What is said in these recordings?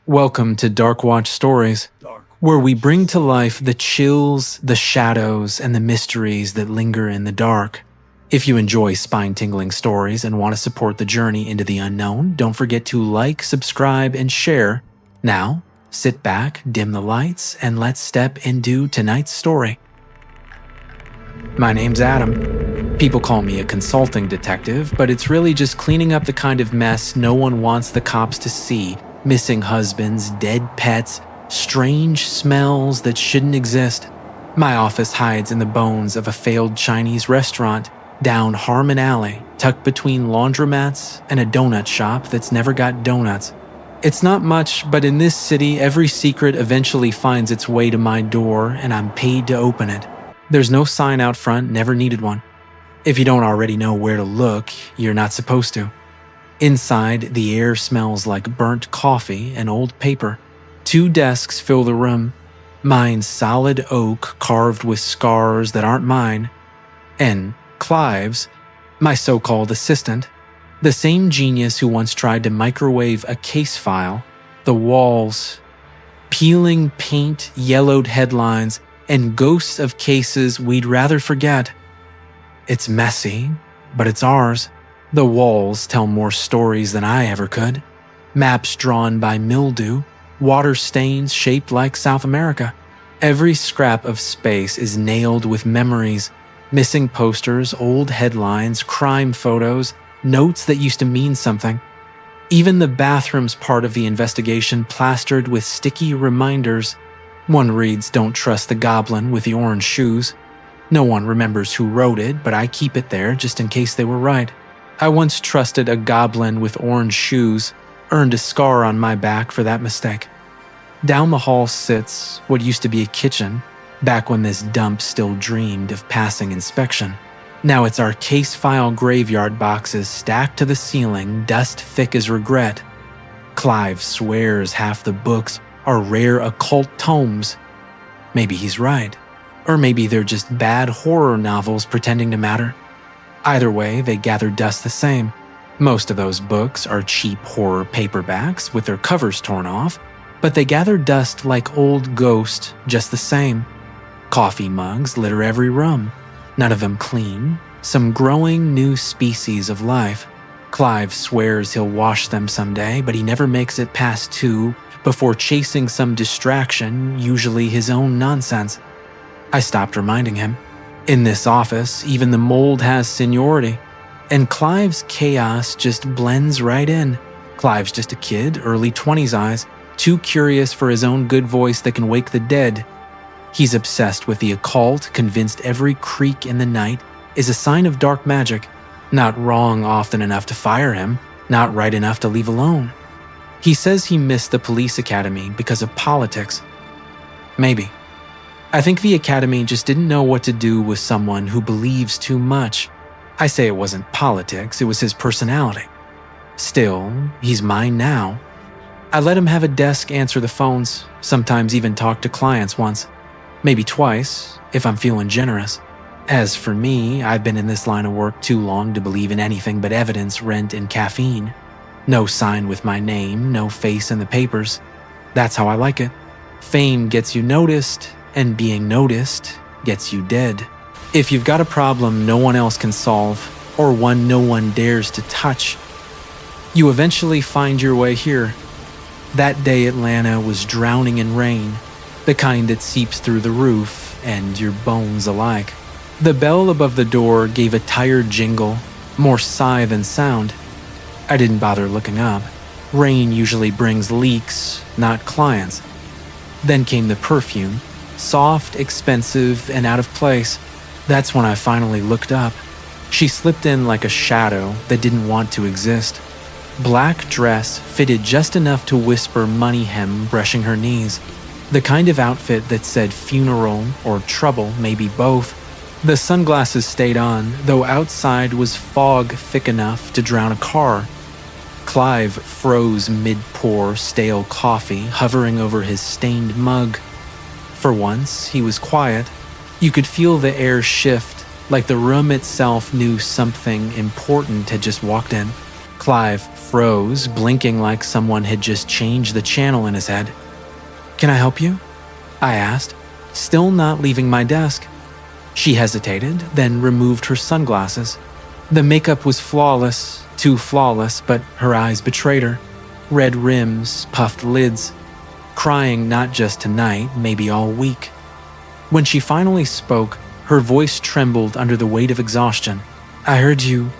Welcome to Darkwatch Stories, where we bring to life the chills, the shadows, and the mysteries that linger in the dark. If you enjoy spine-tingling stories and want to support the journey into the unknown, don't forget to like, subscribe, and share. Now, sit back, dim the lights, and let's step into tonight's story. My name's Adam. People call me a consulting detective, but it's really just cleaning up the kind of mess no one wants the cops to see. Missing husbands, dead pets, strange smells that shouldn't exist. My office hides in the bones of a failed Chinese restaurant down Harmon Alley, tucked between laundromats and a donut shop that's never got donuts. It's not much, but in this city, every secret eventually finds its way to my door, and I'm paid to open it. There's no sign out front, never needed one. If you don't already know where to look, you're not supposed to. Inside, the air smells like burnt coffee and old paper. 2 desks fill the room. Mine's solid oak carved with scars that aren't mine. And Clive's, my so-called assistant, the same genius who once tried to microwave a case file. The walls, peeling paint, yellowed headlines, and ghosts of cases we'd rather forget. It's messy, but it's ours. The walls tell more stories than I ever could. Maps drawn by mildew, water stains shaped like South America. Every scrap of space is nailed with memories, missing posters, old headlines, crime photos, notes that used to mean something. Even the bathroom's part of the investigation plastered with sticky reminders. One reads, "Don't trust the goblin with the orange shoes." No one remembers who wrote it, but I keep it there just in case they were right. I once trusted a goblin with orange shoes, earned a scar on my back for that mistake. Down the hall sits what used to be a kitchen, back when this dump still dreamed of passing inspection. Now it's our case file graveyard boxes stacked to the ceiling, dust thick as regret. Clive swears half the books are rare occult tomes. Maybe he's right. Or maybe they're just bad horror novels pretending to matter. Either way, they gather dust the same. Most of those books are cheap horror paperbacks with their covers torn off, but they gather dust like old ghosts just the same. Coffee mugs litter every room, none of them clean, some growing new species of life. Clive swears he'll wash them someday, but he never makes it past 2 before chasing some distraction, usually his own nonsense. I stopped reminding him. In this office, even the mold has seniority, and Clive's chaos just blends right in. Clive's just a kid, early 20s eyes, too curious for his own good voice that can wake the dead. He's obsessed with the occult, convinced every creak in the night is a sign of dark magic. Not wrong often enough to fire him, not right enough to leave alone. He says he missed the police academy because of politics. Maybe. I think the academy just didn't know what to do with someone who believes too much. I say it wasn't politics, it was his personality. Still, he's mine now. I let him have a desk answer the phones, sometimes even talk to clients once. Maybe twice, if I'm feeling generous. As for me, I've been in this line of work too long to believe in anything but evidence, rent, and caffeine. No sign with my name, no face in the papers. That's how I like it. Fame gets you noticed, and being noticed gets you dead. If you've got a problem no one else can solve, or one no one dares to touch, you eventually find your way here. That day Atlanta was drowning in rain, the kind that seeps through the roof and your bones alike. The bell above the door gave a tired jingle, more sigh than sound. I didn't bother looking up. Rain usually brings leaks, not clients. Then came the perfume. Soft, expensive, and out of place. That's when I finally looked up. She slipped in like a shadow that didn't want to exist. Black dress fitted just enough to whisper money hem brushing her knees. The kind of outfit that said funeral or trouble, maybe both. The sunglasses stayed on, though outside was fog thick enough to drown a car. Clive froze mid-pour stale coffee hovering over his stained mug. For once, he was quiet. You could feel the air shift, like the room itself knew something important had just walked in. Clive froze, blinking like someone had just changed the channel in his head. "Can I help you?" I asked, still not leaving my desk. She hesitated, then removed her sunglasses. The makeup was flawless, too flawless, but her eyes betrayed her. Red rims, puffed lids. Crying not just tonight, maybe all week. When she finally spoke, her voice trembled under the weight of exhaustion. "I heard you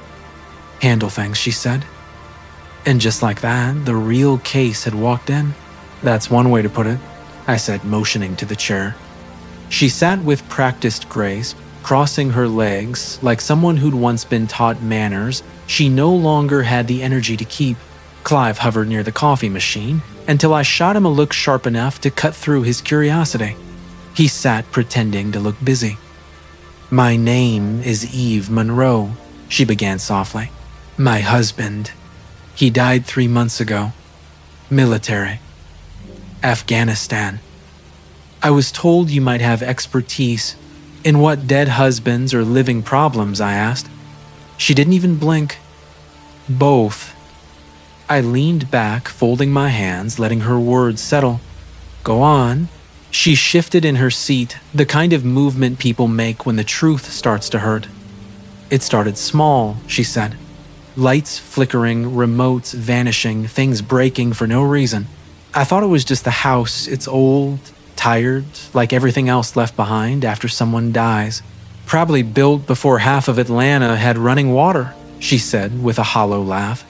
handle things," she said. And just like that, the real case had walked in. "That's one way to put it," I said, motioning to the chair. She sat with practiced grace, crossing her legs like someone who'd once been taught manners she no longer had the energy to keep. Clive hovered near the coffee machine until I shot him a look sharp enough to cut through his curiosity. He sat pretending to look busy. "My name is Eve Monroe," she began softly. "My husband, he died 3 months ago. Military. Afghanistan. I was told you might have expertise. In what, dead husbands or living problems?" I asked. She didn't even blink. "Both." I leaned back, folding my hands, letting her words settle. "Go on." She shifted in her seat, the kind of movement people make when the truth starts to hurt. "It started small," she said. "Lights flickering, remotes vanishing, things breaking for no reason. I thought it was just the house. It's old, tired, like everything else left behind after someone dies. Probably built before half of Atlanta had running water," she said with a hollow laugh.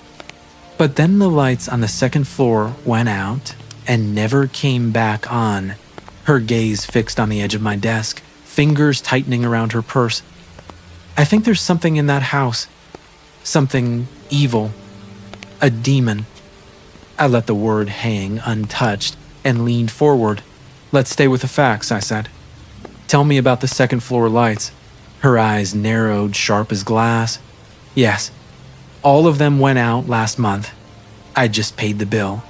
But then the lights on the second floor went out and never came back on. Her gaze fixed on the edge of my desk, fingers tightening around her purse. "I think there's something in that house. Something evil. A demon." I let the word hang untouched and leaned forward. "Let's stay with the facts," I said. "Tell me about the second floor lights." Her eyes narrowed, sharp as glass. "Yes. All of them went out last month. I just paid the bill.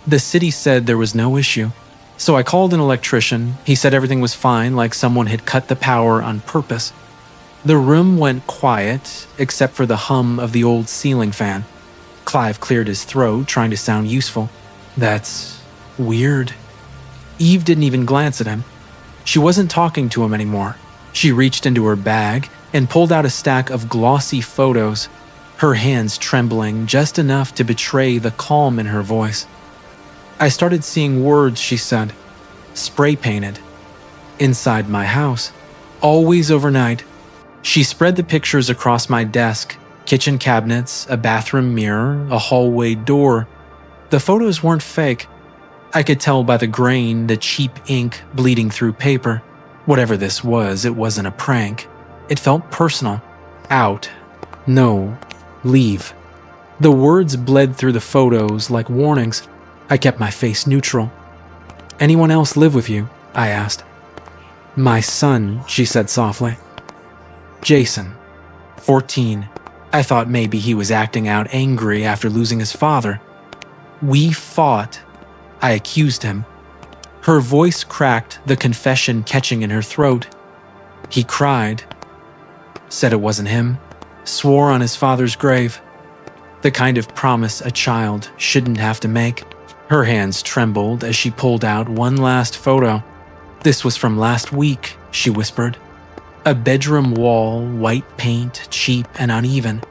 The city said there was no issue. So I called an electrician. He said everything was fine, like someone had cut the power on purpose. The room went quiet, except for the hum of the old ceiling fan." Clive cleared his throat, trying to sound useful. "That's weird." Eve didn't even glance at him. She wasn't talking to him anymore. She reached into her bag and pulled out a stack of glossy photos, her hands trembling just enough to betray the calm in her voice. "I started seeing words," she said, "spray painted. Inside my house. Always overnight." She spread the pictures across my desk, kitchen cabinets, a bathroom mirror, a hallway door. The photos weren't fake. I could tell by the grain, the cheap ink bleeding through paper. Whatever this was, it wasn't a prank. It felt personal. "Out. No. Leave." The words bled through the photos like warnings. I kept my face neutral. "Anyone else live with you?" I asked. "My son," she said softly. "Jason. 14. I thought maybe he was acting out angry after losing his father. We fought. I accused him." Her voice cracked, the confession catching in her throat. "He cried. Said it wasn't him. Swore on his father's grave. The kind of promise a child shouldn't have to make." Her hands trembled as she pulled out one last photo. "This was from last week," she whispered. A bedroom wall, white paint, cheap and uneven.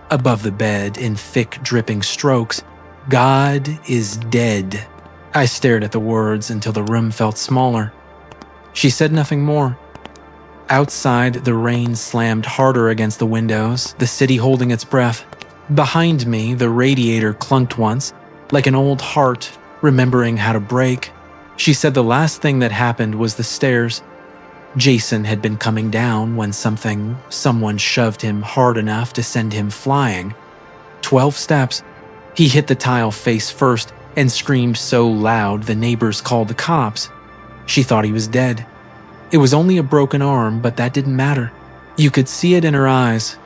Above the bed, in thick dripping strokes, "God is dead." I stared at the words until the room felt smaller. She said nothing more. Outside, the rain slammed harder against the windows, the city holding its breath. Behind me, the radiator clunked once, like an old heart remembering how to break. She said the last thing that happened was the stairs. Jason had been coming down when someone shoved him hard enough to send him flying. 12 steps. He hit the tile face first and screamed so loud the neighbors called the cops. She thought he was dead. It was only a broken arm, but that didn't matter. You could see it in her eyes,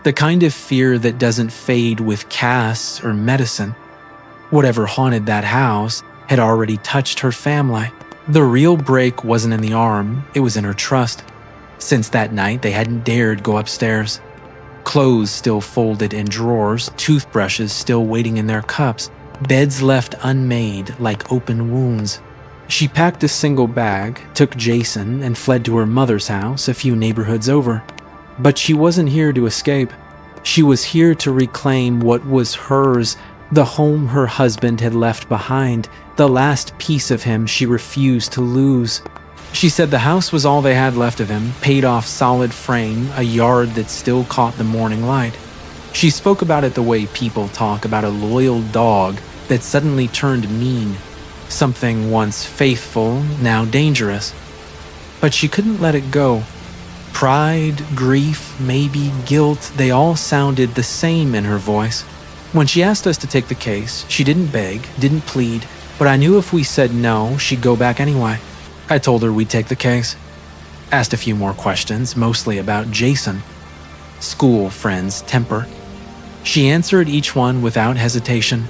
the kind of fear that doesn't fade with casts or medicine. Whatever haunted that house had already touched her family. The real break wasn't in the arm, it was in her trust. Since that night, they hadn't dared go upstairs. Clothes still folded in drawers, toothbrushes still waiting in their cups, beds left unmade like open wounds. She packed a single bag, took Jason, and fled to her mother's house a few neighborhoods over. But she wasn't here to escape. She was here to reclaim what was hers, the home her husband had left behind, the last piece of him she refused to lose. She said the house was all they had left of him, paid off solid frame, a yard that still caught the morning light. She spoke about it the way people talk about a loyal dog that suddenly turned mean, something once faithful, now dangerous. But she couldn't let it go. Pride, grief, maybe guilt, they all sounded the same in her voice. When she asked us to take the case, she didn't beg, didn't plead, but I knew if we said no, she'd go back anyway. I told her we'd take the case. Asked a few more questions, mostly about Jason. School friends' temper. She answered each one without hesitation.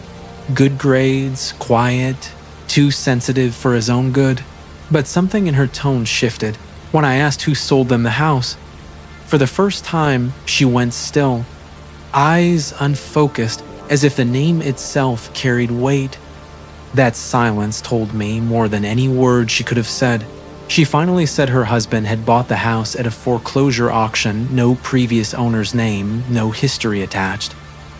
Good grades, quiet, too sensitive for his own good. But something in her tone shifted when I asked who sold them the house. For the first time, she went still, eyes unfocused, as if the name itself carried weight. That silence told me more than any word she could have said. She finally said her husband had bought the house at a foreclosure auction, no previous owner's name, no history attached.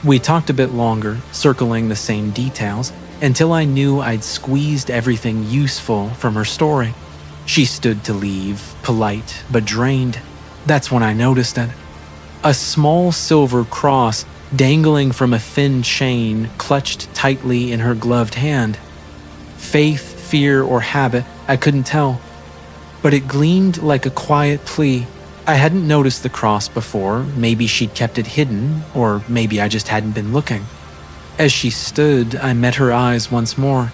We talked a bit longer, circling the same details, until I knew I'd squeezed everything useful from her story. She stood to leave, polite but drained. That's when I noticed it. A small silver cross dangling from a thin chain clutched tightly in her gloved hand. Faith, fear, or habit, I couldn't tell. But it gleamed like a quiet plea. I hadn't noticed the cross before. Maybe she'd kept it hidden, or maybe I just hadn't been looking. As she stood, I met her eyes once more.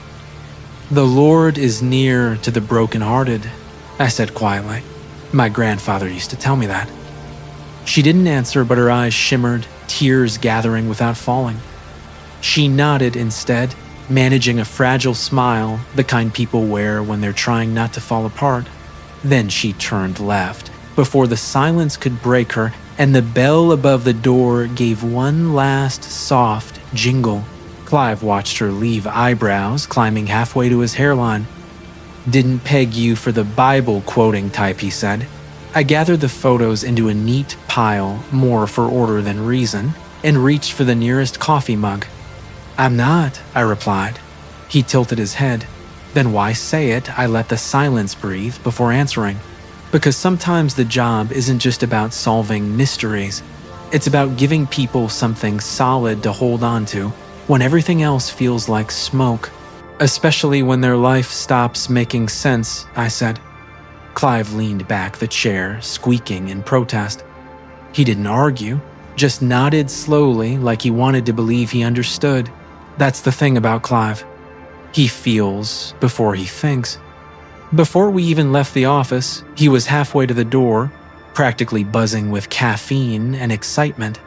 "The Lord is near to the brokenhearted," I said quietly. My grandfather used to tell me that. She didn't answer, but her eyes shimmered, tears gathering without falling. She nodded instead, managing a fragile smile, the kind people wear when they're trying not to fall apart. Then she turned left, before the silence could break her, and the bell above the door gave one last soft jingle. Clive watched her leave, eyebrows climbing halfway to his hairline. "Didn't peg you for the Bible-quoting type," he said. I gathered the photos into a neat pile, more for order than reason, and reached for the nearest coffee mug. "I'm not," I replied. He tilted his head. Then why say it? I let the silence breathe before answering. Because sometimes the job isn't just about solving mysteries. It's about giving people something solid to hold on to when everything else feels like smoke. Especially when their life stops making sense, I said. Clive leaned back the chair, squeaking in protest. He didn't argue, just nodded slowly like he wanted to believe he understood. That's the thing about Clive. He feels before he thinks. Before we even left the office, he was halfway to the door, practically buzzing with caffeine and excitement.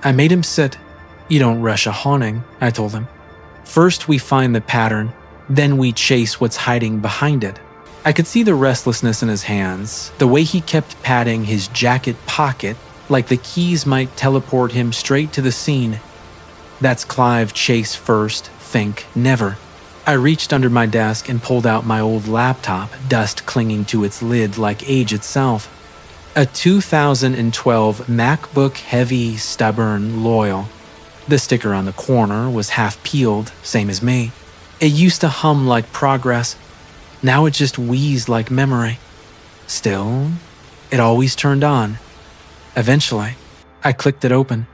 I made him sit. "You don't rush a haunting," I told him. "First we find the pattern, then we chase what's hiding behind it." I could see the restlessness in his hands, the way he kept patting his jacket pocket like the keys might teleport him straight to the scene. That's Clive: chase first, think never. I reached under my desk and pulled out my old laptop, dust clinging to its lid like age itself. A 2012 MacBook, heavy, stubborn, loyal. The sticker on the corner was half peeled, same as me. It used to hum like progress. Now it just wheezed like memory. Still, it always turned on. Eventually, I clicked it open.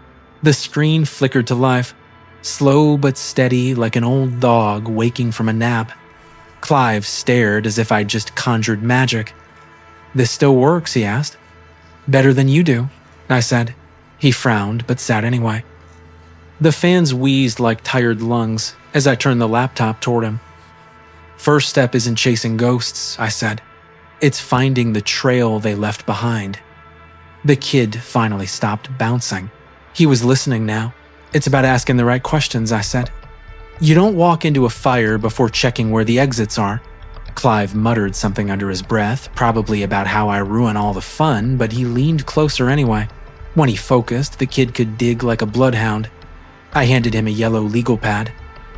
The screen flickered to life, slow but steady like an old dog waking from a nap. Clive stared as if I'd just conjured magic. "This still works?" he asked. "Better than you do," I said. He frowned but sat anyway. The fans wheezed like tired lungs as I turned the laptop toward him. "First step isn't chasing ghosts," I said. "It's finding the trail they left behind." The kid finally stopped bouncing. He was listening now. "It's about asking the right questions," I said. "You don't walk into a fire before checking where the exits are." Clive muttered something under his breath, probably about how I ruin all the fun, but he leaned closer anyway. When he focused, the kid could dig like a bloodhound. I handed him a yellow legal pad.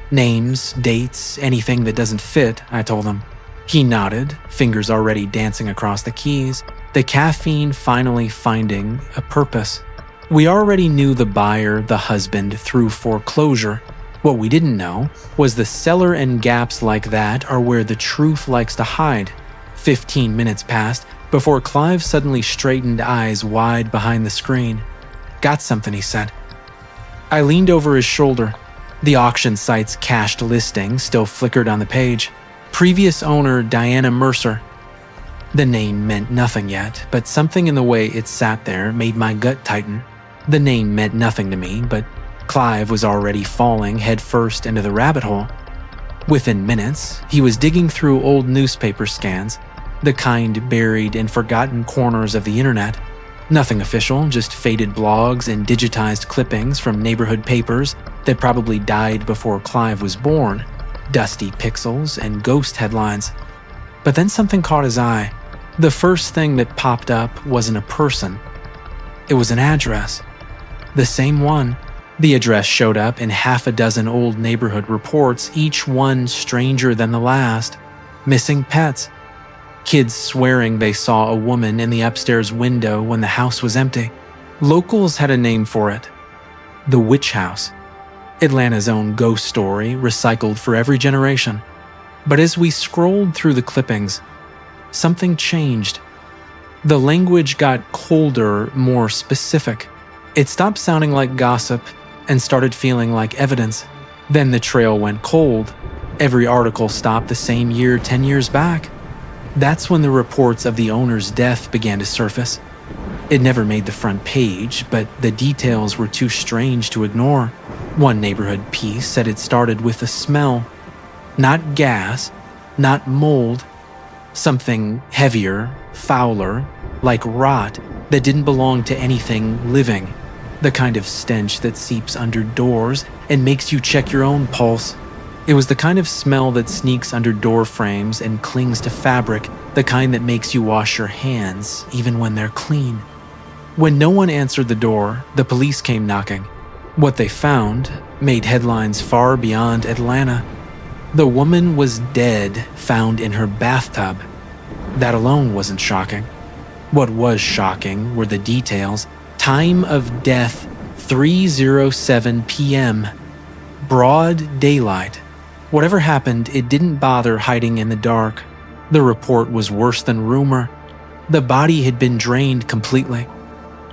Names, dates, anything that doesn't fit, I told him. He nodded, fingers already dancing across the keys, the caffeine finally finding a purpose. We already knew the buyer, the husband, through foreclosure. What we didn't know was the cellar and gaps like that are where the truth likes to hide. 15 minutes passed before Clive suddenly straightened, eyes wide behind the screen. "Got something," he said. I leaned over his shoulder. The auction site's cached listing still flickered on the page. Previous owner Diana Mercer. The name meant nothing yet, but something in the way it sat there made my gut tighten. The name meant nothing to me, but Clive was already falling headfirst into the rabbit hole. Within minutes, he was digging through old newspaper scans, the kind buried in forgotten corners of the internet. Nothing official, just faded blogs and digitized clippings from neighborhood papers that probably died before Clive was born, dusty pixels and ghost headlines. But then something caught his eye. The first thing that popped up wasn't a person. It was an address. The same one. The address showed up in half a dozen old neighborhood reports, each one stranger than the last. Missing pets. Kids swearing they saw a woman in the upstairs window when the house was empty. Locals had a name for it. The Witch House. Atlanta's own ghost story, recycled for every generation. But as we scrolled through the clippings, something changed. The language got colder, more specific. It stopped sounding like gossip and started feeling like evidence. Then the trail went cold. Every article stopped the same year 10 years back. That's when the reports of the owner's death began to surface. It never made the front page, but the details were too strange to ignore. One neighborhood piece said it started with a smell. Not gas, not mold. Something heavier, fouler, like rot that didn't belong to anything living. The kind of stench that seeps under doors and makes you check your own pulse. It was the kind of smell that sneaks under door frames and clings to fabric, the kind that makes you wash your hands even when they're clean. When no one answered the door, the police came knocking. What they found made headlines far beyond Atlanta. The woman was dead, found in her bathtub. That alone wasn't shocking. What was shocking were the details. Time of death, 3:07 p.m. Broad daylight. Whatever happened, it didn't bother hiding in the dark. The report was worse than rumor. The body had been drained completely.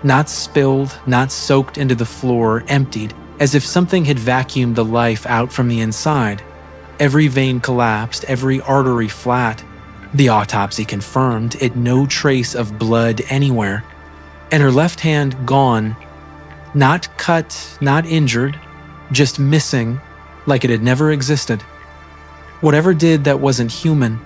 Not spilled, not soaked into the floor, emptied, as if something had vacuumed the life out from the inside. Every vein collapsed, every artery flat. The autopsy confirmed it, no trace of blood anywhere. And her left hand gone. Not cut, not injured, just missing, like it had never existed. Whatever did that wasn't human.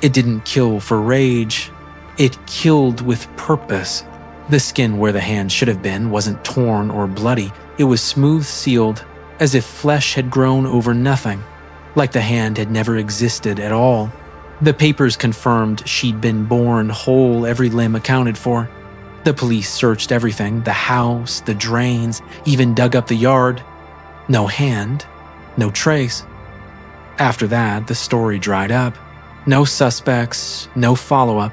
It didn't kill for rage. It killed with purpose. The skin where the hand should have been wasn't torn or bloody. It was smooth sealed, as if flesh had grown over nothing, like the hand had never existed at all. The papers confirmed she'd been born whole, every limb accounted for. The police searched everything, the house, the drains, even dug up the yard. No hand, no trace. After that, the story dried up. No suspects, no follow-up.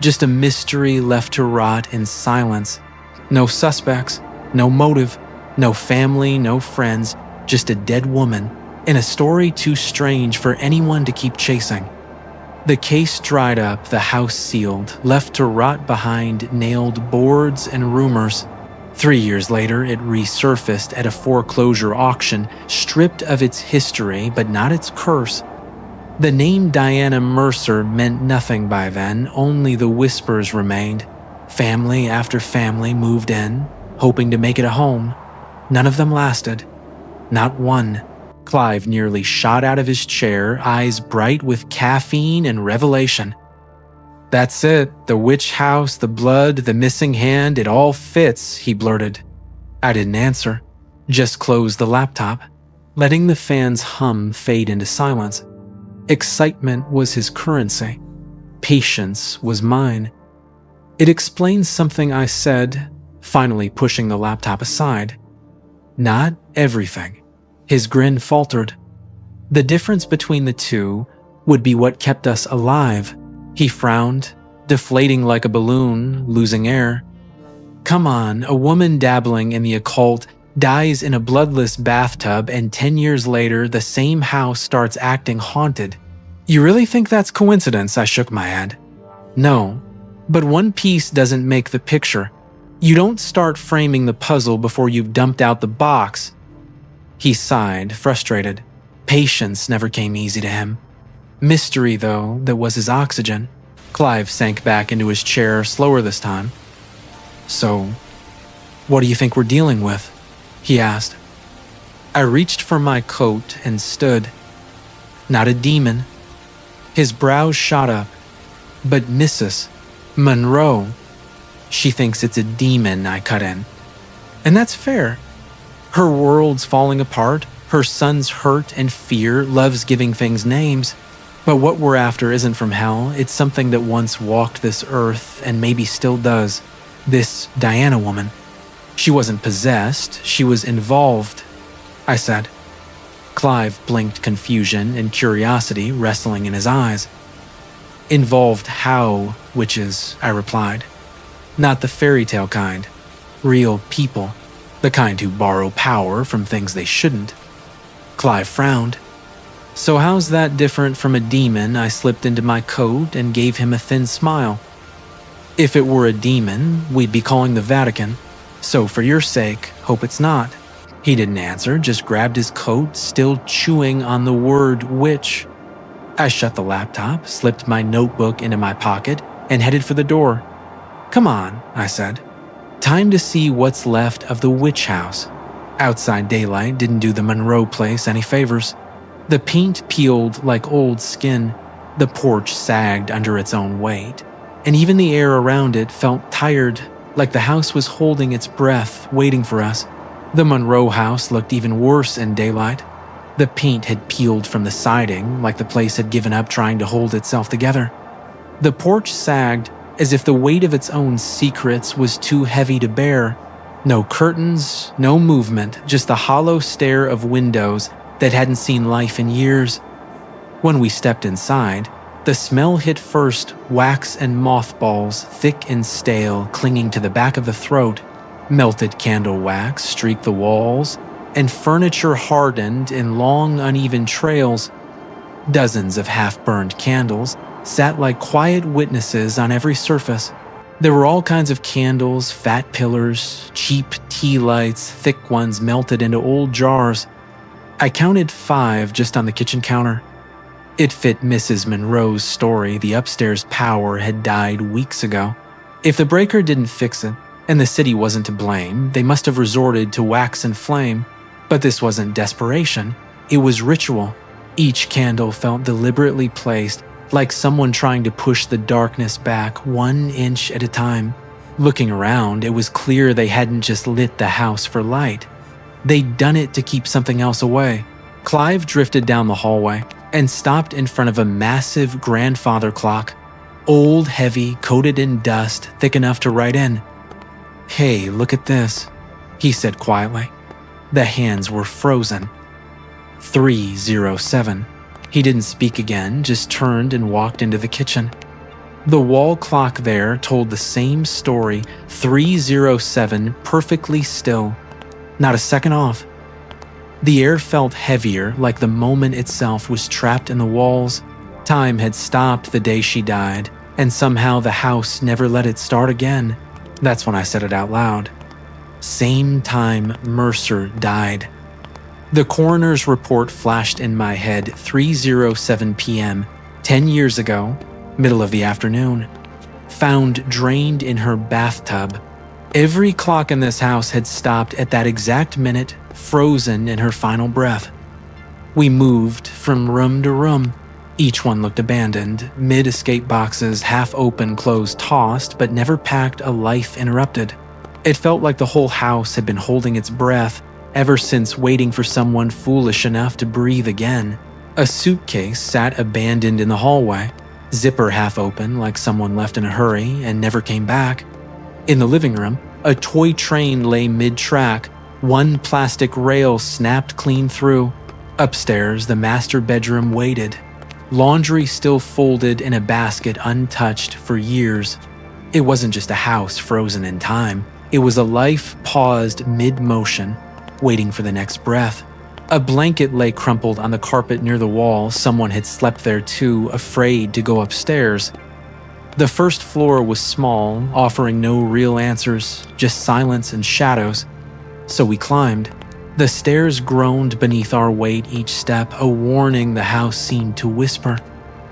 Just a mystery left to rot in silence. No suspects, no motive, no family, no friends, just a dead woman, and a story too strange for anyone to keep chasing. The case dried up, the house sealed, left to rot behind nailed boards and rumors. 3 years later, it resurfaced at a foreclosure auction, stripped of its history but not its curse. The name Diana Mercer meant nothing by then, only the whispers remained. Family after family moved in, hoping to make it a home. None of them lasted. Not one. Clive nearly shot out of his chair, eyes bright with caffeine and revelation. "That's it, the witch house, the blood, the missing hand, it all fits," he blurted. I didn't answer, just closed the laptop, letting the fan's hum fade into silence. Excitement was his currency. Patience was mine. It explains something I said, finally pushing the laptop aside. Not everything. His grin faltered. The difference between the two would be what kept us alive. He frowned, deflating like a balloon, losing air. Come on, a woman dabbling in the occult dies in a bloodless bathtub, and 10 years later, the same house starts acting haunted. You really think that's coincidence? I shook my head. No, but one piece doesn't make the picture. You don't start framing the puzzle before you've dumped out the box. He sighed, frustrated. Patience never came easy to him. Mystery, though, that was his oxygen. Clive sank back into his chair, slower this time. So, what do you think we're dealing with? He asked. I reached for my coat and stood. Not a demon. His brows shot up. But Mrs. Monroe. She thinks it's a demon, I cut in. And that's fair. Her world's falling apart, her son's hurt and fear, loves giving things names. But what we're after isn't from hell, it's something that once walked this earth and maybe still does. This Diana woman. She wasn't possessed, she was involved, I said. Clive blinked confusion and curiosity wrestling in his eyes. Involved how, witches, I replied. Not the fairy tale kind. Real people. The kind who borrow power from things they shouldn't. Clive frowned. So how's that different from a demon? I slipped into my coat and gave him a thin smile. If it were a demon, we'd be calling the Vatican. So for your sake, hope it's not. He didn't answer, just grabbed his coat, still chewing on the word witch. I shut the laptop, slipped my notebook into my pocket, and headed for the door. Come on, I said. Time to see what's left of the witch house. Outside daylight didn't do the Monroe place any favors. The paint peeled like old skin. The porch sagged under its own weight. And even the air around it felt tired, like the house was holding its breath, waiting for us. The Monroe house looked even worse in daylight. The paint had peeled from the siding, like the place had given up trying to hold itself together. The porch sagged, as if the weight of its own secrets was too heavy to bear. No curtains, no movement, just the hollow stare of windows that hadn't seen life in years. When we stepped inside, the smell hit first, wax and mothballs, thick and stale, clinging to the back of the throat. Melted candle wax streaked the walls, and furniture hardened in long, uneven trails. Dozens of half-burned candles sat like quiet witnesses on every surface. There were all kinds of candles, fat pillars, cheap tea lights, thick ones melted into old jars. I counted 5 just on the kitchen counter. It fit Mrs. Monroe's story. The upstairs power had died weeks ago. If the breaker didn't fix it, and the city wasn't to blame, they must have resorted to wax and flame. But this wasn't desperation, it was ritual. Each candle felt deliberately placed, like someone trying to push the darkness back 1 inch at a time. Looking around, it was clear they hadn't just lit the house for light. They'd done it to keep something else away. Clive drifted down the hallway and stopped in front of a massive grandfather clock. Old, heavy, coated in dust, thick enough to write in. Hey, look at this, he said quietly. The hands were frozen. 307. He didn't speak again, just turned and walked into the kitchen. The wall clock there told the same story, 307, perfectly still. Not a second off. The air felt heavier, like the moment itself was trapped in the walls. Time had stopped the day she died, and somehow the house never let it start again. That's when I said it out loud. Same time Mercer died. The coroner's report flashed in my head, 3:07 p.m., 10 years ago, middle of the afternoon. Found drained in her bathtub. Every clock in this house had stopped at that exact minute, frozen in her final breath. We moved from room to room. Each one looked abandoned, mid-escape boxes half open, clothes tossed, but never packed, a life interrupted. It felt like the whole house had been holding its breath ever since, waiting for someone foolish enough to breathe again. A suitcase sat abandoned in the hallway, zipper half open like someone left in a hurry and never came back. In the living room, A toy train lay mid-track, one plastic rail snapped clean through. Upstairs, the master bedroom waited. Laundry still folded in a basket untouched for years. It wasn't just a house frozen in time. It was a life paused mid-motion, waiting for the next breath. A blanket lay crumpled on the carpet near the wall. Someone had slept there too, afraid to go upstairs. The first floor was small, offering no real answers, just silence and shadows. So we climbed. The stairs groaned beneath our weight each step, a warning the house seemed to whisper.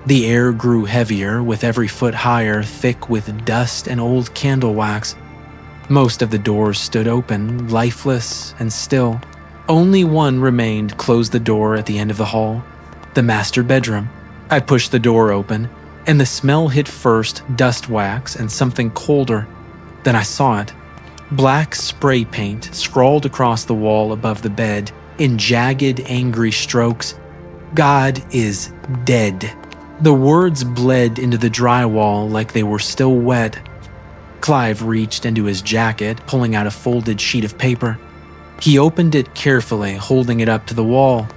The air grew heavier, with every foot higher, thick with dust and old candle wax. Most of the doors stood open, lifeless and still. Only one remained closed the door at the end of the hall, the master bedroom. I pushed the door open, and the smell hit first, dust wax and something colder. Then I saw it. Black spray paint scrawled across the wall above the bed in jagged, angry strokes. God is dead. The words bled into the drywall like they were still wet. Clive reached into his jacket, pulling out a folded sheet of paper. He opened it carefully, holding it up to the wall.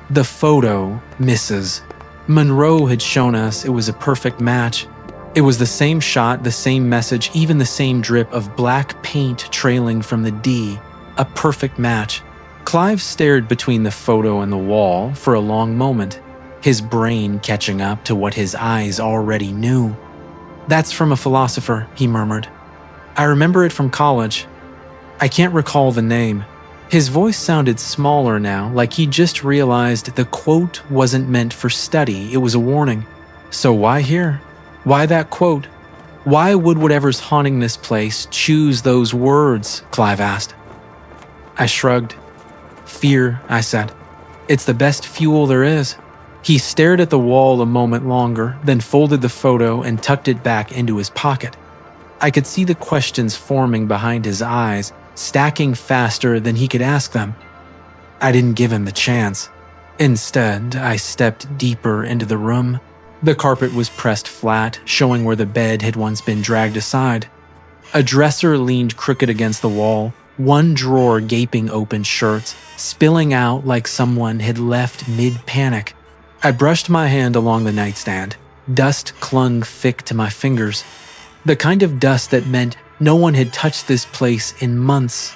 The photo, Mrs. Monroe had shown us it was a perfect match. It was the same shot, the same message, even the same drip of black paint trailing from the D. A perfect match. Clive stared between the photo and the wall for a long moment, his brain catching up to what his eyes already knew. "That's from a philosopher," he murmured. "I remember it from college. I can't recall the name." His voice sounded smaller now, like he just realized the quote wasn't meant for study, it was a warning. So why here? Why that quote? Why would whatever's haunting this place choose those words? Clive asked. I shrugged. "Fear," I said. "It's the best fuel there is." He stared at the wall a moment longer, then folded the photo and tucked it back into his pocket. I could see the questions forming behind his eyes, stacking faster than he could ask them. I didn't give him the chance. Instead, I stepped deeper into the room. The carpet was pressed flat, showing where the bed had once been dragged aside. A dresser leaned crooked against the wall, one drawer gaping open shirts, spilling out like someone had left mid-panic. I brushed my hand along the nightstand. Dust clung thick to my fingers. The kind of dust that meant no one had touched this place in months.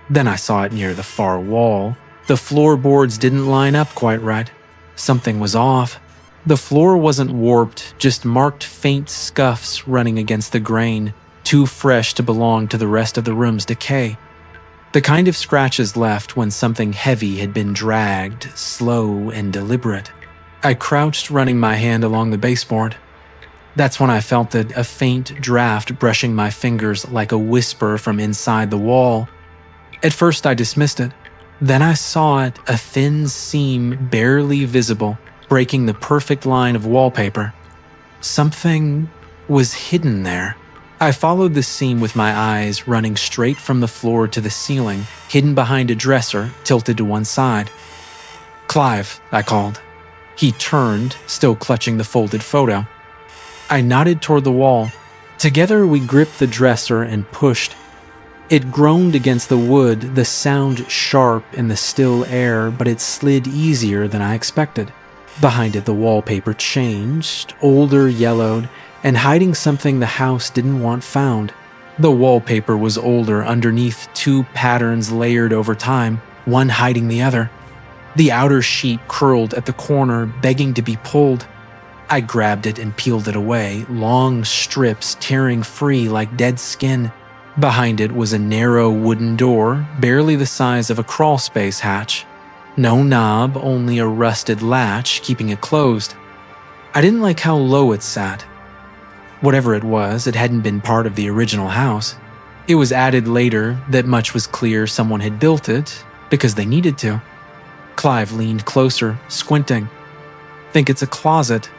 Then I saw it near the far wall. The floorboards didn't line up quite right. Something was off. The floor wasn't warped, just marked faint scuffs running against the grain, too fresh to belong to the rest of the room's decay. The kind of scratches left when something heavy had been dragged, slow and deliberate. I crouched, running my hand along the baseboard. That's when I felt it, a faint draft brushing my fingers like a whisper from inside the wall. At first I dismissed it. Then I saw it, a thin seam barely visible, breaking the perfect line of wallpaper. Something was hidden there. I followed the seam with my eyes, running straight from the floor to the ceiling, hidden behind a dresser tilted to one side. "Clive," I called. He turned, still clutching the folded photo. I nodded toward the wall. Together we gripped the dresser and pushed. It groaned against the wood, the sound sharp in the still air, but it slid easier than I expected. Behind it, the wallpaper changed, older, yellowed, and hiding something the house didn't want found. The wallpaper was older, underneath two patterns layered over time, one hiding the other. The outer sheet curled at the corner, begging to be pulled. I grabbed it and peeled it away, long strips tearing free like dead skin. Behind it was a narrow wooden door, barely the size of a crawlspace hatch. No knob, only a rusted latch keeping it closed. I didn't like how low it sat. Whatever it was, it hadn't been part of the original house. It was added later that much was clear someone had built it because they needed to. Clive leaned closer, squinting. "Think it's a closet?"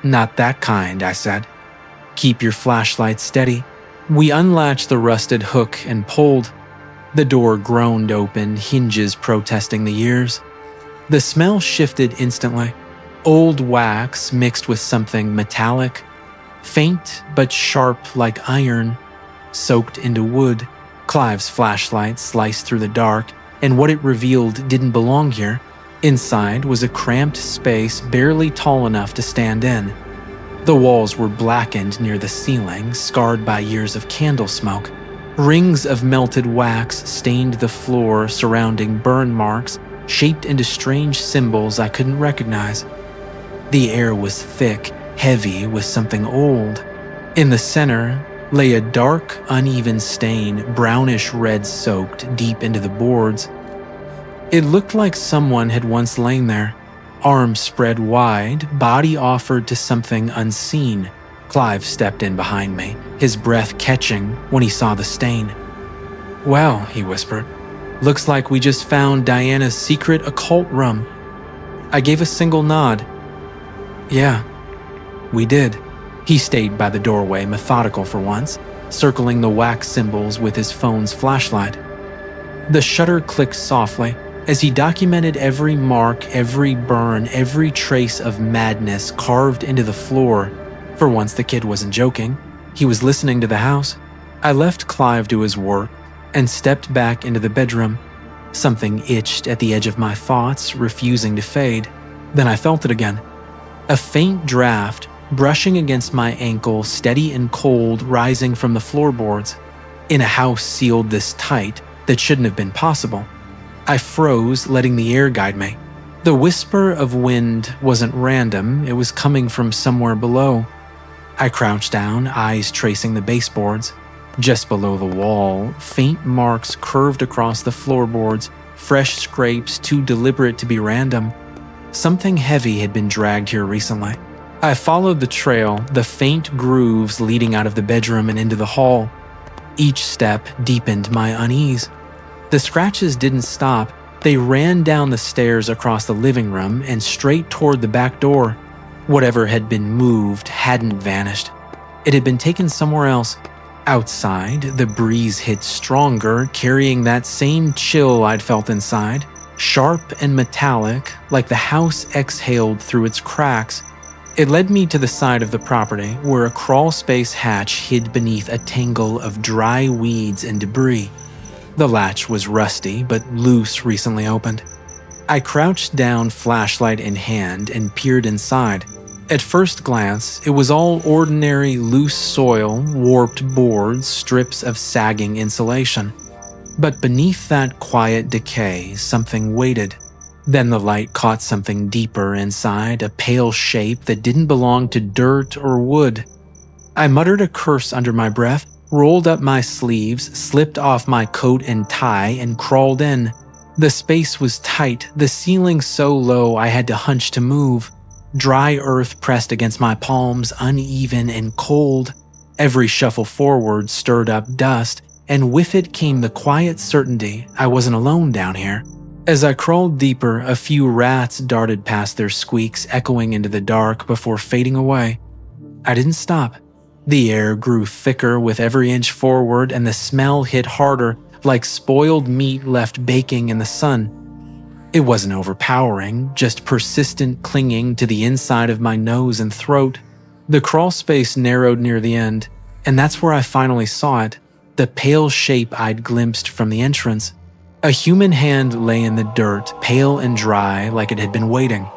"Not that kind," I said. "Keep your flashlight steady." We unlatched the rusted hook and pulled. The door groaned open, hinges protesting the years. The smell shifted instantly. Old wax mixed with something metallic, faint but sharp like iron. soaked into wood. Clive's flashlight sliced through the dark, and what it revealed didn't belong here. Inside was a cramped space barely tall enough to stand in. The walls were blackened near the ceiling, scarred by years of candle smoke. Rings of melted wax stained the floor surrounding burn marks, shaped into strange symbols I couldn't recognize. The air was thick, heavy with something old. In the center lay a dark, uneven stain, brownish red soaked deep into the boards. It looked like someone had once lain there, arms spread wide, body offered to something unseen. Clive stepped in behind me, his breath catching when he saw the stain. "Well," he whispered, "looks like we just found Diana's secret occult room." I gave a single nod. "Yeah, we did." He stayed by the doorway, methodical for once, circling the wax symbols with his phone's flashlight. The shutter clicked softly as he documented every mark, every burn, every trace of madness carved into the floor. For once the kid wasn't joking. He was listening to the house. I left Clive to his work and stepped back into the bedroom. Something itched at the edge of my thoughts, refusing to fade. Then I felt it again. A faint draft brushing against my ankle, steady and cold, rising from the floorboards. In a house sealed this tight, that shouldn't have been possible. I froze, letting the air guide me. The whisper of wind wasn't random, it was coming from somewhere below. I crouched down, eyes tracing the baseboards. Just below the wall, faint marks curved across the floorboards, fresh scrapes too deliberate to be random. Something heavy had been dragged here recently. I followed the trail, the faint grooves leading out of the bedroom and into the hall. Each step deepened my unease. The scratches didn't stop. They ran down the stairs across the living room and straight toward the back door. Whatever had been moved hadn't vanished. It had been taken somewhere else. Outside, the breeze hit stronger, carrying that same chill I'd felt inside, sharp and metallic, like the house exhaled through its cracks. It led me to the side of the property where a crawlspace hatch hid beneath a tangle of dry weeds and debris. The latch was rusty but loose, recently opened. I crouched down, flashlight in hand, and peered inside. At first glance, it was all ordinary loose soil, warped boards, strips of sagging insulation. But beneath that quiet decay, something waited. Then the light caught something deeper inside, a pale shape that didn't belong to dirt or wood. I muttered a curse under my breath, rolled up my sleeves, slipped off my coat and tie, and crawled in. The space was tight, the ceiling so low I had to hunch to move. Dry earth pressed against my palms, uneven and cold. Every shuffle forward stirred up dust, and with it came the quiet certainty I wasn't alone down here. As I crawled deeper, a few rats darted past, their squeaks echoing into the dark before fading away. I didn't stop. The air grew thicker with every inch forward, and the smell hit harder, like spoiled meat left baking in the sun. It wasn't overpowering, just persistent clinging to the inside of my nose and throat. The crawl space narrowed near the end, and that's where I finally saw it, the pale shape I'd glimpsed from the entrance. A human hand lay in the dirt, pale and dry like it had been waiting.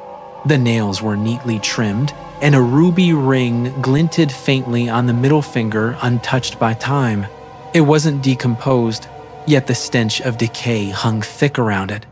The nails were neatly trimmed, and a ruby ring glinted faintly on the middle finger, untouched by time. It wasn't decomposed, yet the stench of decay hung thick around it.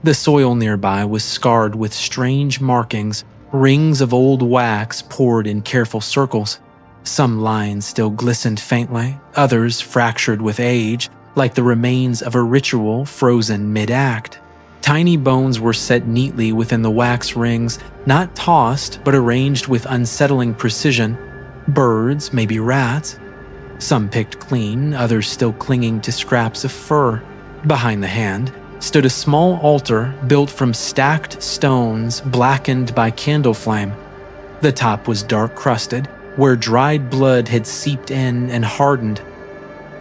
The soil nearby was scarred with strange markings, rings of old wax poured in careful circles. Some lines still glistened faintly, others fractured with age, like the remains of a ritual frozen mid-act. Tiny bones were set neatly within the wax rings, not tossed but arranged with unsettling precision. Birds, maybe rats. Some picked clean, others still clinging to scraps of fur. Behind the hand stood a small altar built from stacked stones blackened by candle flame. The top was dark-crusted, where dried blood had seeped in and hardened.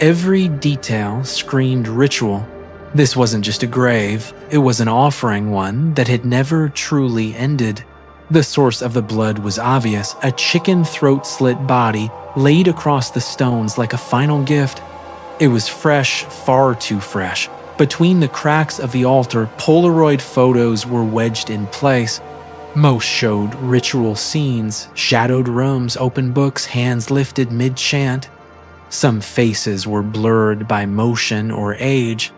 Every detail screamed ritual. This wasn't just a grave, it was an offering, one that had never truly ended. The source of the blood was obvious, a chicken throat-slit body laid across the stones like a final gift. It was fresh, far too fresh. Between the cracks of the altar, Polaroid photos were wedged in place. Most showed ritual scenes, shadowed rooms, open books, hands lifted mid-chant. Some faces were blurred by motion or age,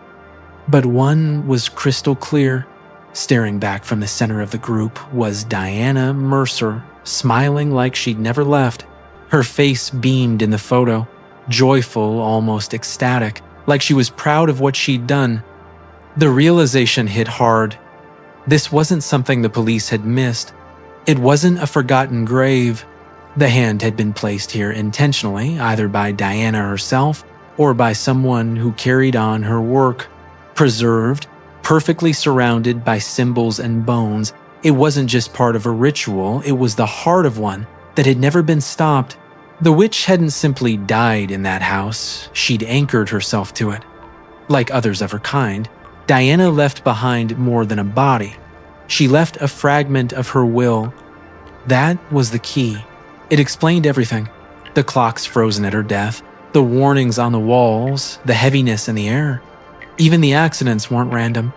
but one was crystal clear. Staring back from the center of the group was Diana Mercer, smiling like she'd never left. Her face beamed in the photo, joyful, almost ecstatic, like she was proud of what she'd done. The realization hit hard. This wasn't something the police had missed. It wasn't a forgotten grave. The hand had been placed here intentionally, either by Diana herself or by someone who carried on her work. Preserved, perfectly surrounded by symbols and bones, it wasn't just part of a ritual, it was the heart of one that had never been stopped. The witch hadn't simply died in that house, she'd anchored herself to it. Like others of her kind, Diana left behind more than a body. She left a fragment of her will. That was the key. It explained everything. The clocks frozen at her death, the warnings on the walls, the heaviness in the air. Even the accidents weren't random.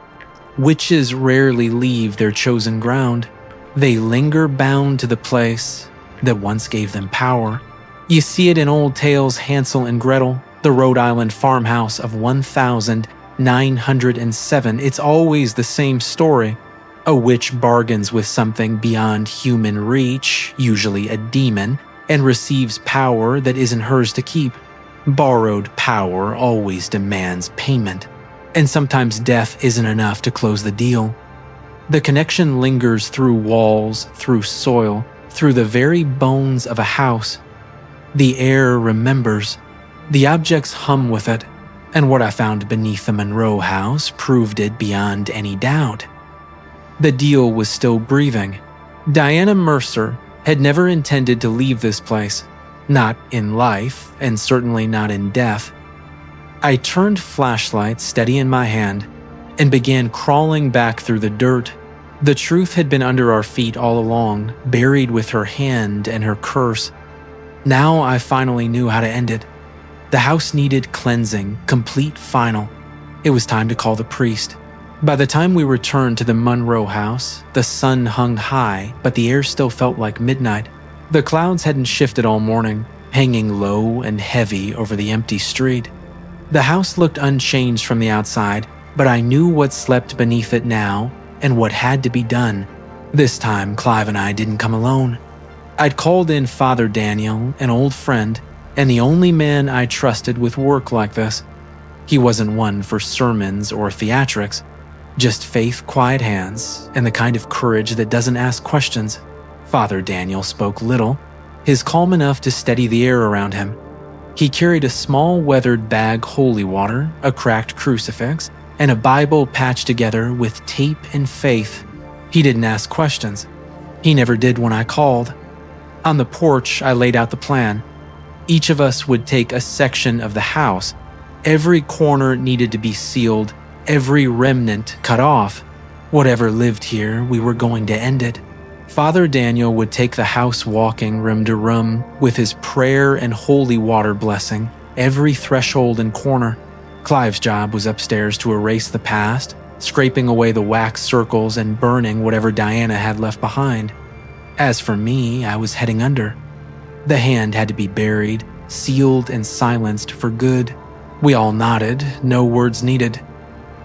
Witches rarely leave their chosen ground. They linger bound to the place that once gave them power. You see it in old tales Hansel and Gretel, the Rhode Island farmhouse of 1907. It's always the same story. A witch bargains with something beyond human reach, usually a demon, and receives power that isn't hers to keep. Borrowed power always demands payment, and sometimes death isn't enough to close the deal. The connection lingers through walls, through soil, through the very bones of a house. The air remembers. The objects hum with it, and what I found beneath the Monroe house proved it beyond any doubt. The deal was still breathing. Diana Mercer had never intended to leave this place, not in life, and certainly not in death. I turned flashlight steady in my hand and began crawling back through the dirt. The truth had been under our feet all along, buried with her hand and her curse. Now I finally knew how to end it. The house needed cleansing, complete, final. It was time to call the priest. By the time we returned to the Monroe house, the sun hung high, but the air still felt like midnight. The clouds hadn't shifted all morning, hanging low and heavy over the empty street. The house looked unchanged from the outside, but I knew what slept beneath it now and what had to be done. This time, Clive and I didn't come alone. I'd called in Father Daniel, an old friend, and the only man I trusted with work like this. He wasn't one for sermons or theatrics, just faith, quiet hands, and the kind of courage that doesn't ask questions. Father Daniel spoke little, his calm enough to steady the air around him. He carried a small weathered bag holy water, a cracked crucifix, and a Bible patched together with tape and faith. He didn't ask questions. He never did when I called. On the porch, I laid out the plan. Each of us would take a section of the house. Every corner needed to be sealed, every remnant cut off. Whatever lived here, we were going to end it. Father Daniel would take the house walking room to room with his prayer and holy water blessing every threshold and corner. Clive's job was upstairs to erase the past, scraping away the wax circles and burning whatever Diana had left behind. As for me, I was heading under. The hand had to be buried, sealed and silenced for good. We all nodded, no words needed.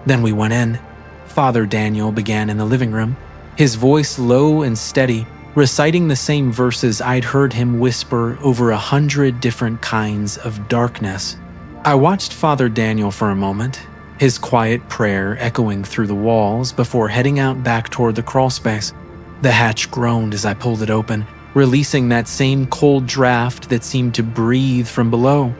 Then we went in. Father Daniel began in the living room, his voice low and steady, reciting the same verses I'd heard him whisper over 100 different kinds of darkness. I watched Father Daniel for a moment, his quiet prayer echoing through the walls before heading out back toward the crawlspace. The hatch groaned as I pulled it open, releasing that same cold draft that seemed to breathe from below.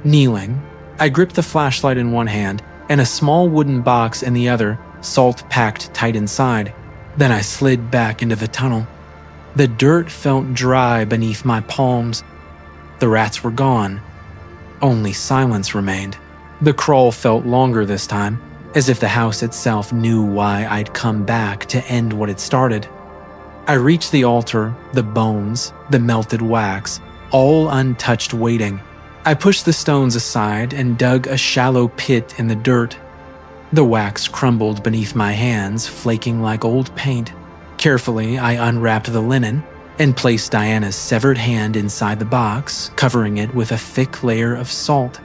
Kneeling, I gripped the flashlight in one hand and a small wooden box in the other, salt packed tight inside. Then I slid back into the tunnel. The dirt felt dry beneath my palms. The rats were gone. Only silence remained. The crawl felt longer this time, as if the house itself knew why I'd come back to end what it started. I reached the altar, the bones, the melted wax, all untouched waiting. I pushed the stones aside and dug a shallow pit in the dirt. The wax crumbled beneath my hands, flaking like old paint. Carefully, I unwrapped the linen and placed Diana's severed hand inside the box, covering it with a thick layer of salt.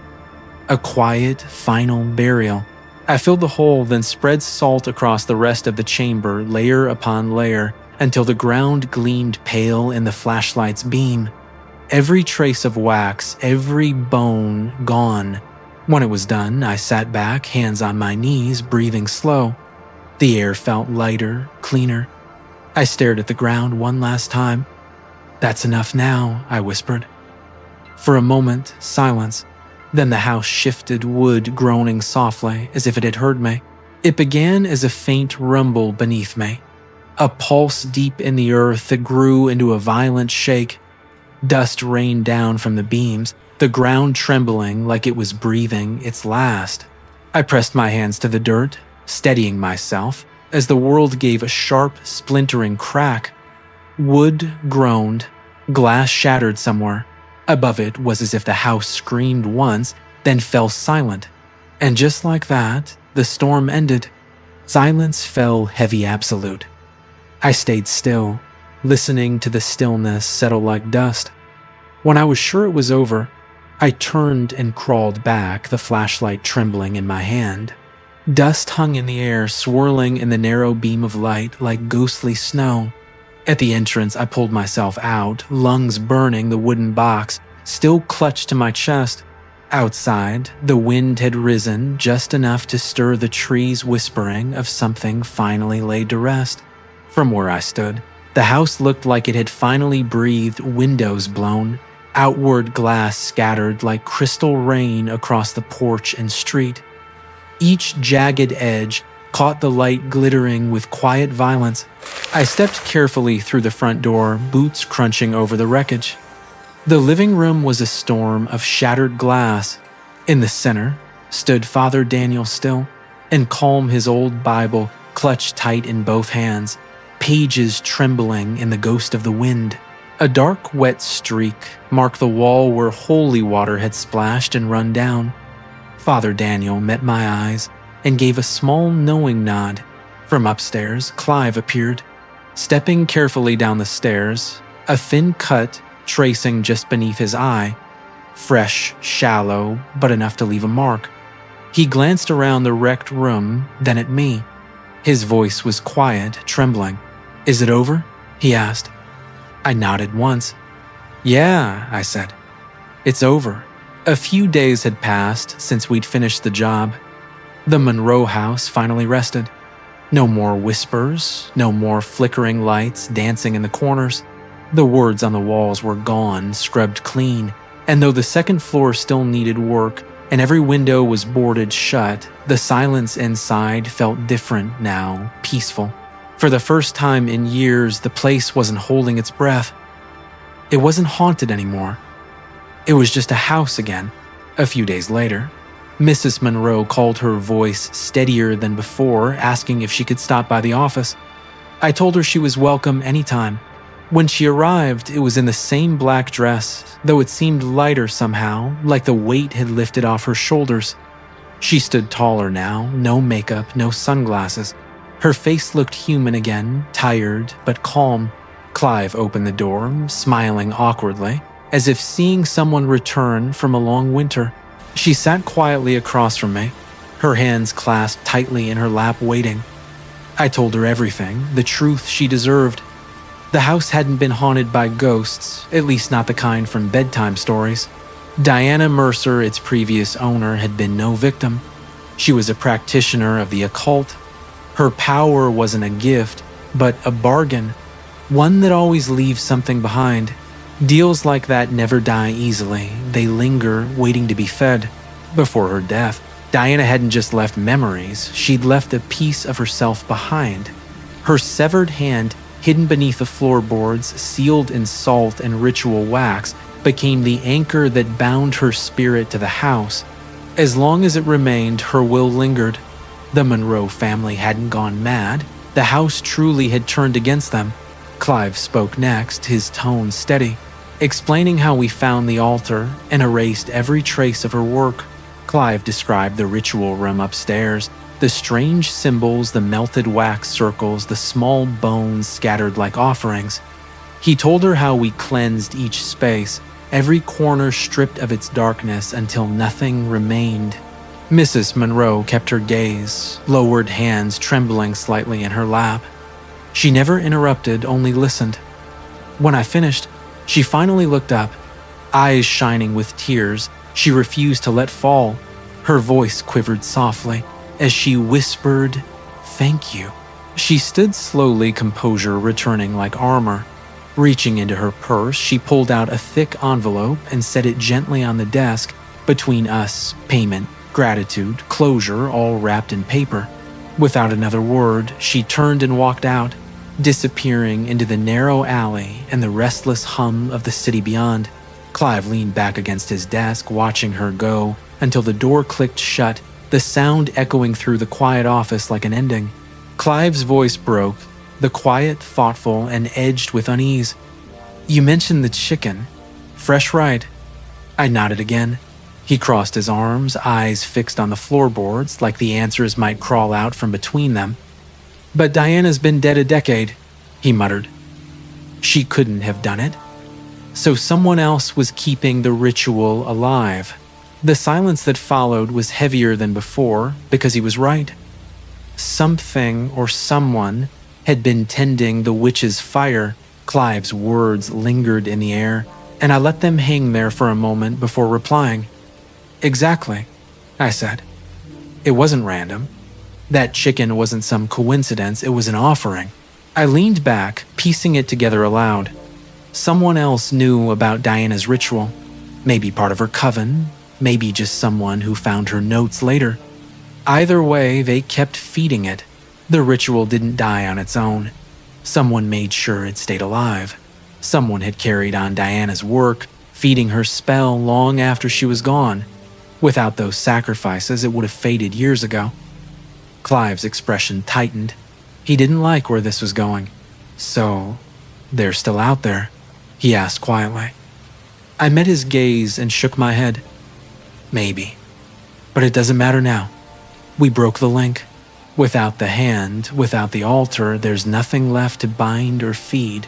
A quiet, final burial. I filled the hole, then spread salt across the rest of the chamber, layer upon layer, until the ground gleamed pale in the flashlight's beam. Every trace of wax, every bone gone. When it was done, I sat back, hands on my knees, breathing slow. The air felt lighter, cleaner. I stared at the ground one last time. "That's enough now," I whispered. For a moment, silence. Then the house shifted, wood groaning softly, as if it had heard me. It began as a faint rumble beneath me, a pulse deep in the earth that grew into a violent shake. Dust rained down from the beams, the ground trembling like it was breathing its last. I pressed my hands to the dirt, steadying myself, as the world gave a sharp, splintering crack. Wood groaned, glass shattered somewhere. Above it was as if the house screamed once, then fell silent. And just like that, the storm ended. Silence fell heavy absolute. I stayed still, listening to the stillness settle like dust. When I was sure it was over, I turned and crawled back, the flashlight trembling in my hand. Dust hung in the air, swirling in the narrow beam of light like ghostly snow. At the entrance, I pulled myself out, lungs burning, the wooden box still clutched to my chest. Outside, the wind had risen just enough to stir the trees, whispering of something finally laid to rest. From where I stood, the house looked like it had finally breathed, windows blown, outward glass scattered like crystal rain across the porch and street. Each jagged edge caught the light glittering with quiet violence. I stepped carefully through the front door, boots crunching over the wreckage. The living room was a storm of shattered glass. In the center stood Father Daniel still, and calm, his old Bible clutched tight in both hands, pages trembling in the ghost of the wind. A dark, wet streak marked the wall where holy water had splashed and run down. Father Daniel met my eyes and gave a small knowing nod. From upstairs, Clive appeared, stepping carefully down the stairs, a thin cut tracing just beneath his eye, fresh, shallow, but enough to leave a mark. He glanced around the wrecked room, then at me. His voice was quiet, trembling. "Is it over?" he asked. I nodded once. "Yeah," I said. "It's over." A few days had passed since we'd finished the job. The Monroe house finally rested. No more whispers, no more flickering lights dancing in the corners. The words on the walls were gone, scrubbed clean, and though the second floor still needed work and every window was boarded shut, the silence inside felt different now, peaceful. For the first time in years, the place wasn't holding its breath. It wasn't haunted anymore. It was just a house again. A few days later, Mrs. Monroe called, her voice steadier than before, asking if she could stop by the office. I told her she was welcome anytime. When she arrived, it was in the same black dress, though it seemed lighter somehow, like the weight had lifted off her shoulders. She stood taller now, no makeup, no sunglasses. Her face looked human again, tired but calm. Clive opened the door, smiling awkwardly, as if seeing someone return from a long winter. She sat quietly across from me, her hands clasped tightly in her lap, waiting. I told her everything, the truth she deserved. The house hadn't been haunted by ghosts, at least not the kind from bedtime stories. Diana Mercer, its previous owner, had been no victim. She was a practitioner of the occult. Her power wasn't a gift, but a bargain, one that always leaves something behind. Deals like that never die easily. They linger, waiting to be fed. Before her death, Diana hadn't just left memories, she'd left a piece of herself behind. Her severed hand, hidden beneath the floorboards, sealed in salt and ritual wax, became the anchor that bound her spirit to the house. As long as it remained, her will lingered. The Monroe family hadn't gone mad. The house truly had turned against them. Clive spoke next, his tone steady, explaining how we found the altar and erased every trace of her work. Clive described the ritual room upstairs, the strange symbols, the melted wax circles, the small bones scattered like offerings. He told her how we cleansed each space, every corner stripped of its darkness until nothing remained. Mrs. Monroe kept her gaze, lowered hands trembling slightly in her lap. She never interrupted, only listened. When I finished, she finally looked up, eyes shining with tears she refused to let fall. Her voice quivered softly as she whispered, "Thank you." She stood slowly, composure returning like armor. Reaching into her purse, she pulled out a thick envelope and set it gently on the desk between us, payment, gratitude, closure, all wrapped in paper. Without another word, she turned and walked out, disappearing into the narrow alley and the restless hum of the city beyond. Clive leaned back against his desk, watching her go until the door clicked shut, the sound echoing through the quiet office like an ending. Clive's voice broke, the quiet, thoughtful, and edged with unease. "You mentioned the chicken. Fresh, right?" I nodded again. He crossed his arms, eyes fixed on the floorboards like the answers might crawl out from between them. "But Diana's been dead a decade," he muttered. "She couldn't have done it." So someone else was keeping the ritual alive. The silence that followed was heavier than before because he was right. Something or someone had been tending the witch's fire. Clive's words lingered in the air, and I let them hang there for a moment before replying. "Exactly," I said. "It wasn't random. That chicken wasn't some coincidence, it was an offering." I leaned back, piecing it together aloud. Someone else knew about Diana's ritual. Maybe part of her coven, maybe just someone who found her notes later. Either way, they kept feeding it. The ritual didn't die on its own. Someone made sure it stayed alive. Someone had carried on Diana's work, feeding her spell long after she was gone. Without those sacrifices, it would have faded years ago. Clive's expression tightened. He didn't like where this was going. "So, they're still out there?" he asked quietly. I met his gaze and shook my head. "Maybe. But it doesn't matter now. We broke the link. Without the hand, without the altar, there's nothing left to bind or feed.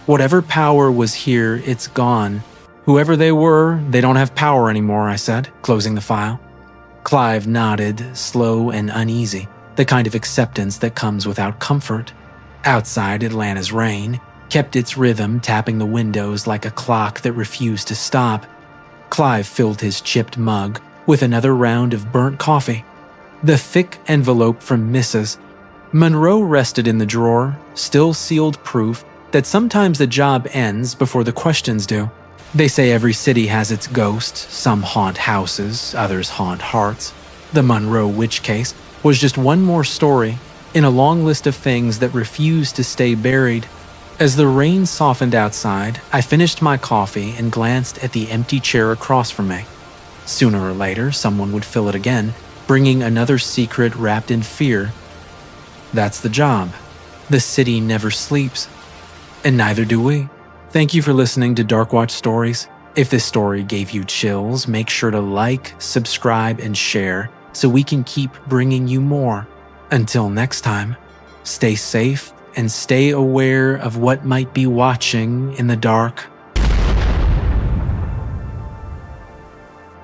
Whatever power was here, it's gone. Whoever they were, they don't have power anymore," I said, closing the file. Clive nodded, slow and uneasy, the kind of acceptance that comes without comfort. Outside, Atlanta's rain kept its rhythm, tapping the windows like a clock that refused to stop. Clive filled his chipped mug with another round of burnt coffee. The thick envelope from Mrs. Monroe rested in the drawer, still sealed proof that sometimes the job ends before the questions do. They say every city has its ghost. Some haunt houses, others haunt hearts. The Monroe witch case was just one more story in a long list of things that refused to stay buried. As the rain softened outside, I finished my coffee and glanced at the empty chair across from me. Sooner or later, someone would fill it again, bringing another secret wrapped in fear. That's the job. The city never sleeps. And neither do we. Thank you for listening to Darkwatch Stories. If this story gave you chills, make sure to like, subscribe, and share so we can keep bringing you more. Until next time, stay safe and stay aware of what might be watching in the dark.